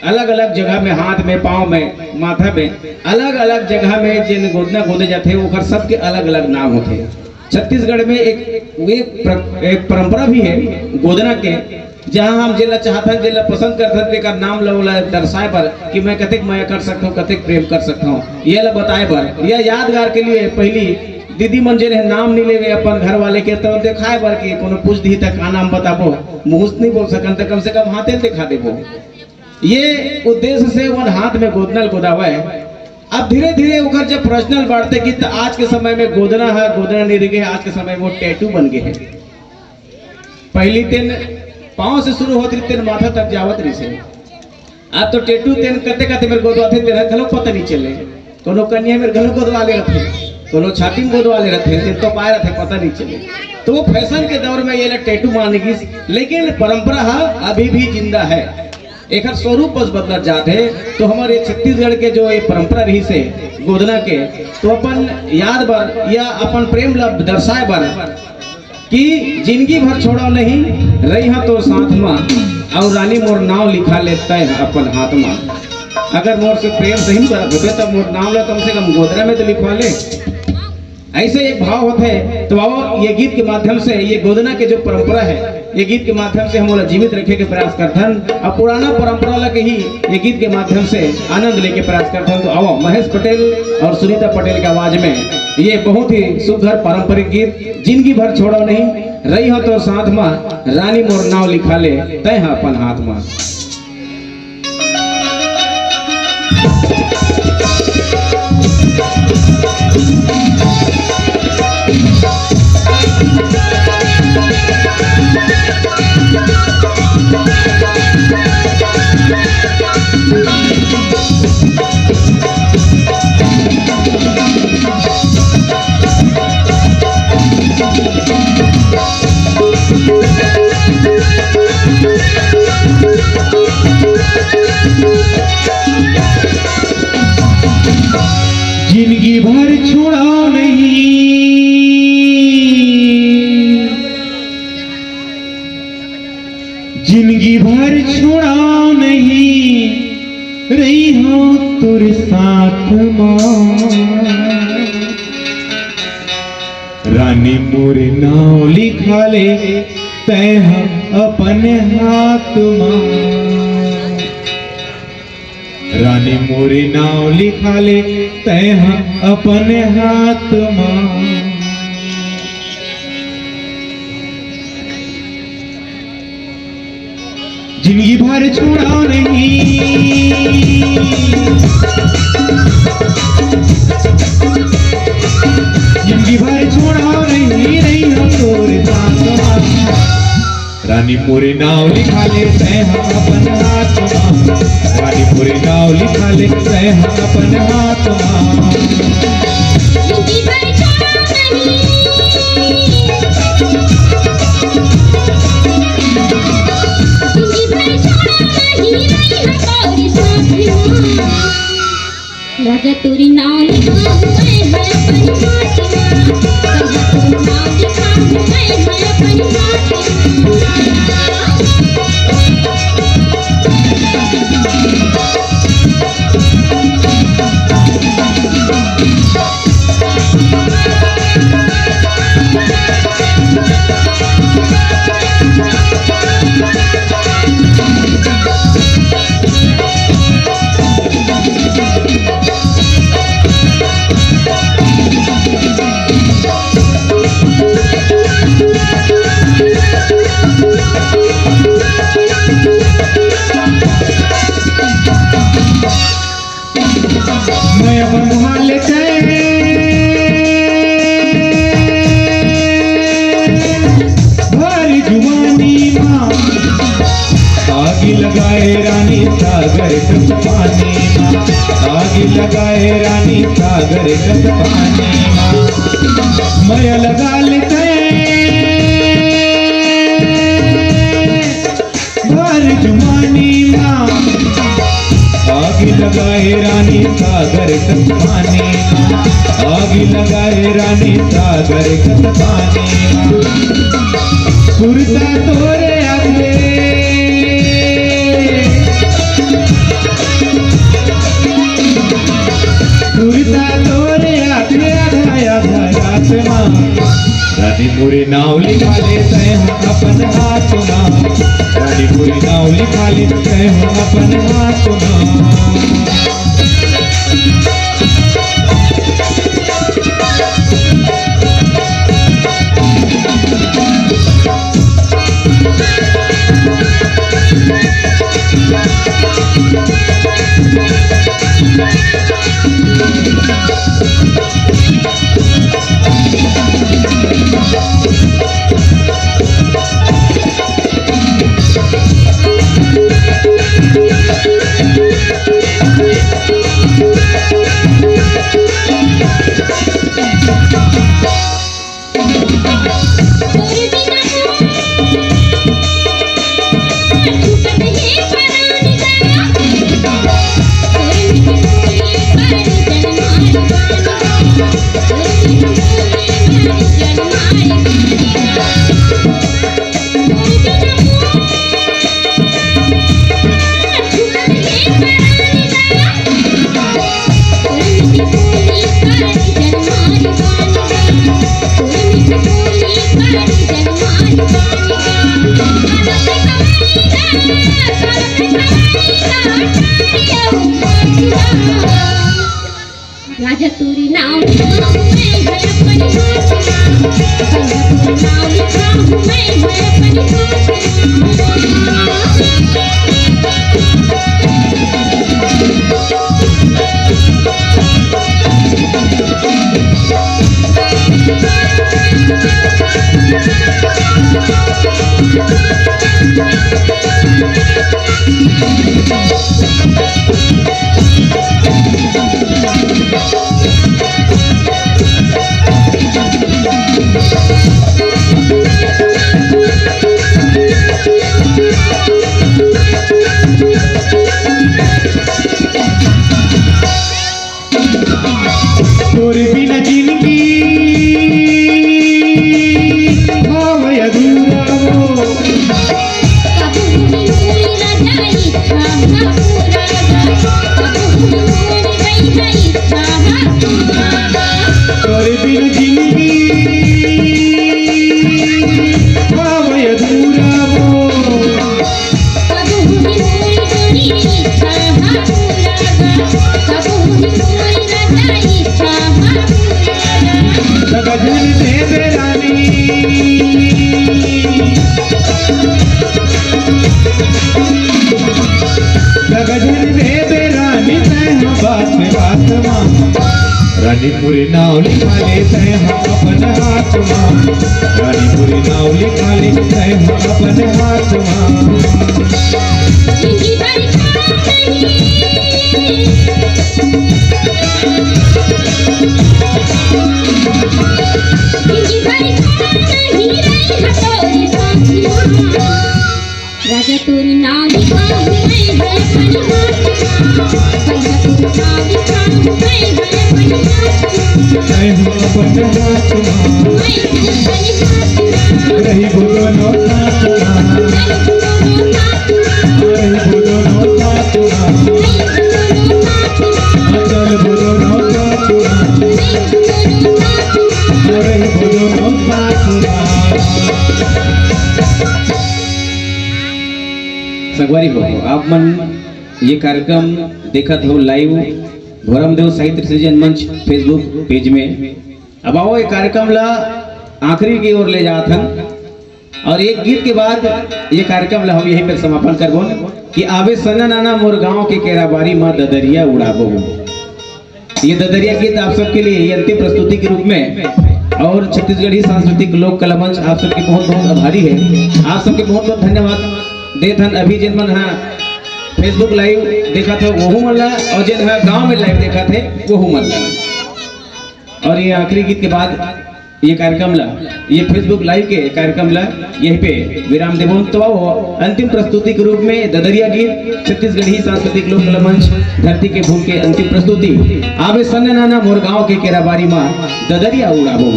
अलग अलग जगह में, हाथ में, पाँव में, माथा में, अलग अलग जगह में जिन गोदना गोदे जाते ओकर सबके अलग अलग नाम होते। छत्तीसगढ़ में एक परंपरा भी है गोदना के, जहाँ हम जेला चाहता जेला पसंद करते का नाम ला दर्शाए पर कि मैं कतेक मैं कर सकता हूँ, कतेक प्रेम कर सकता हूँ, ये ला बताए पर यह यादगार के लिए पहली दीदी मन जे नाम नहीं लेवे अपन घर वाले के तो दिखाए बर कि कोनो पूछ दी तक का नाम बताबो, मुंह नहीं बोल सकन तो कम से कम हाथे दिखा देबो। ये उद्देश्य से वो हाथ में गोदनल गोदावा है। अब धीरे धीरे उकर जब पर्सनल बढ़ते कि तो आज के समय में गोदना है, गोदना नहीं रह गए, आज के समय में वो टैटू बन गए हैं। पहली दिन पाँव से शुरू होती तेन माथा तक जावत रही से, अब तो टैटू तेन करते करते मेरे गोदवाते तेरा घलो पता नहीं चले, कोनो कन्या मेरे घलो गोदवा ले रखे, कोनो छाती में गोदवा ले रखे, तेन तो पाए रखे पता नहीं चले। तो वो फैशन के दौर में ये टैटू मारने की, लेकिन परंपरा अभी भी जिंदा है, एक स्वरूप बस बदलत जाते है। तो हमारे छत्तीसगढ़ के जो ये परंपरा रही से गोदना के, तो अपन याद बर या अपन प्रेम लब दर्शाए बर कि जिंदगी भर छोड़ो नहीं रही हा तो साथ में, और रानी मोर नाव लिखा लेता है अपन हाथ में। अगर मोर से प्रेम सही करत होते तब मोर नाम ला कम से कम गोदना में तो लिखवा ले। ऐसे एक भाव होते हैं। तो बाबा ये गीत के माध्यम से, ये गोदना के जो परंपरा है, ये गीत के माध्यम से हम जीवित रखे के प्रयास करथन, और पुराना परंपरा लगे ही ये गीत के माध्यम से आनंद लेके प्रयास करथन। तो आओ महेश पटेल और सुनीता पटेल की आवाज में ये बहुत ही सुंदर पारंपरिक गीत जिंदगी भर छोड़ो नहीं रही हो तो साथ में रानी मोर नाव लिखा ले तय है अपन हाथ में। जिंदगी भर छोड़ा नहीं, जिंदगी भर छोड़ा नहीं, रही हो तुर साथ मां। रानी मोर नाव लिखा ले तय अपने हाथ मां। रानी मोरे नाव लिखा ले तय अपने हाथ मां। जिंदगी भर छोड़ा नहीं, जिंदगी भर छोड़ा नहीं, रही हम तोरे साथ मां। रानी मोरे नाव लिखा ले तय अपन हाथ मां। रानी मोरे नाव लिखा ले तय अपन हाथ मां। जिंदगी भर छोड़ा नहीं, जिंदगी भर छोड़ा नहीं, रही हमारे साथ मां। राजा तोरी नाव लिखा हुए है अपन हाथ मां। राजा तोरी नाव लिखा हुए है अपन हाथ मां। मैं बंधाल भर जुबानी मां। आग लगाए रानी सागर कस पानी मां। आग लगाए रानी सागर कस पानी मां। मैं लगा लेते भर जुबानी मां। आग लगाए रानी सागर कस पानी मां। आग लगाए रानी सागर कस पानी मां। सुरता तोरे आगे सुरता तोरे आगे आधा आधा रात मां। रानी मोरे नाव लिखा ले तय अपन हाथ मां। रानी मोरे नाव लिखा ले तय अपन हाथ मां। राजा तोरी नाव लिखा हुए है अपन हाथ में। राजा तोरी नाव लिखा हुए तोरे बिना जिंदगी भावय अधूरा हो तोरे बिना जिंदगी भावय अधूरा हो गजन दे बेरानी गजन दे बेरानी तय हम बात में बात मां रानीपुरी नाव लिखा ले तय हम अपने हाथ मां रानीपुरी नाव लिखा ले तय हम अपने हाथ मां राजा तोरी नाव लिखाऊं मैं है अपनी हाथ राजा तोरी नाव लिखाऊं मैं है अपनी हाथ तय हम अपने हाथ मां रही बोलो नो साथ मां रही बोलो नो साथ मां चल बोलो नो साथ मां रही बोलो नो साथ मां सगवारी हो आप मन ये कार्यक्रम देखत हो लाइव भोरमदेव साहित्य सृजन मंच फेसबुक पेज में। अब आओ ये कार्यक्रम ला आखिरी की ओर ले जात हन और एक गीत के बाद ये कार्यक्रम ला हम यहीं पर समापन करबो कि आवे सना नाना मोर गांव के केराबारी माँ ददरिया उड़ाबो। ये ददरिया गीत आप सबके लिए ये अंतिम प्रस्तुति के रूप में और छत्तीसगढ़ी सांस्कृतिक लोक कला मंच आप सबके बहुत बहुत आभारी है। आप सबके बहुत बहुत धन्यवाद देत हन। अभी जिन मन हाँ फेसबुक लाइव देखा था वहू मन ला और जिन हाँ गांव में लाइव देखा थे वहू मन ला। और ये आखिरी गीत के बाद ये कार्यक्रम ला ये फेसबुक लाइव के कार्यक्रम ला यहीं पे विराम देवो। तो आओ अंतिम प्रस्तुति के रूप में ददरिया गीत छत्तीसगढ़ी सांस्कृतिक लोक कला मंच धरती के फूल के अंतिम प्रस्तुति आवे सन्ना नाना मोर गांव के केराबारी माँ ददरिया उड़ाबो।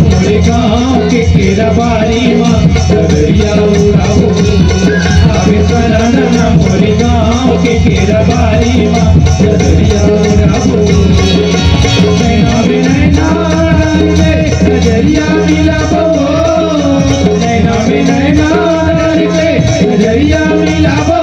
मोरे गाँव के केराबारी माँ ददरिया उड़ाओ आवे सना नाना मोरे गाँव के केराबारी माँ ददरिया उड़ाओ नैना में नैना रे नजरिया मिलाबो नैना में नैना रे नजरिया मिलाबो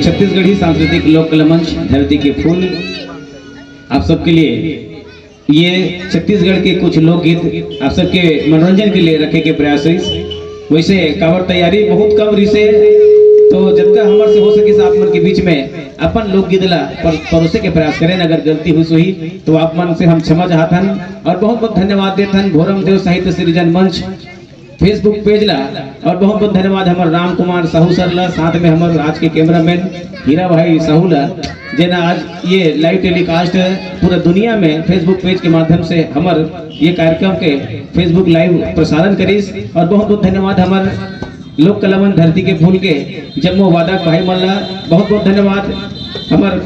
छत्तीसगढ़ी सांस्कृतिक लोक कला मंच धरती के फूल आप सबके लिए ये छत्तीसगढ़ के कुछ लोकगीत आप सबके मनोरंजन के लिए रखे के प्रयास हुई। वैसे कावर तैयारी बहुत कम रही से, तो जब तक हमारे से हो सके आप मन के बीच में अपन लोकगीत ला परोसे के प्रयास करें। अगर गलती हुई तो आप मन से हम क्षमा चाहतन और बहुत बहुत धन्यवाद देथन भोरम देव साहित्य सृजन मंच फेसबुक पेज ला। और बहुत बहुत धन्यवाद हमारे राम कुमार साहू सर ला, साथ में हमारे आज के कैमरामैन हीरा भाई साहू ला, जेना आज ये लाइव टेलीकास्ट पूरा दुनिया में फेसबुक पेज के माध्यम से हमारे ये कार्यक्रम के फेसबुक लाइव प्रसारण करीस। और बहुत बहुत धन्यवाद हमारे लोक कला मंच धरती के फूल के जम्मू वादक भाई मल्ला, बहुत बहुत धन्यवाद हमारे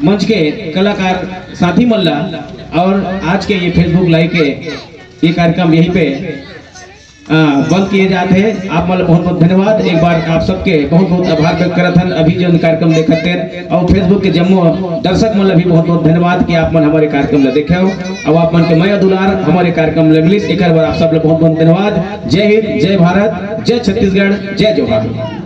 मंच के कलाकार साथी मल्ला। और आज के ये फेसबुक लाइव के ये कार्यक्रम यहीं पे बंद किए जाते हैं। आप मतलब बहुत बहुत धन्यवाद एक बार आप सबके बहुत बहुत आभार व्यक्त करत हन। अभी जो कार्यक्रम देखते हैं और फेसबुक के जम्मू दर्शक मन भी बहुत बहुत धन्यवाद कि आप मन हमारे कार्यक्रम ला देखे हो और आप मन के मया दुलार हमारे कार्यक्रम ला मिलिस। एक बार आप सब बहुत बहुत धन्यवाद। जय हिंद, जय भारत, जय छत्तीसगढ़, जय जोहार।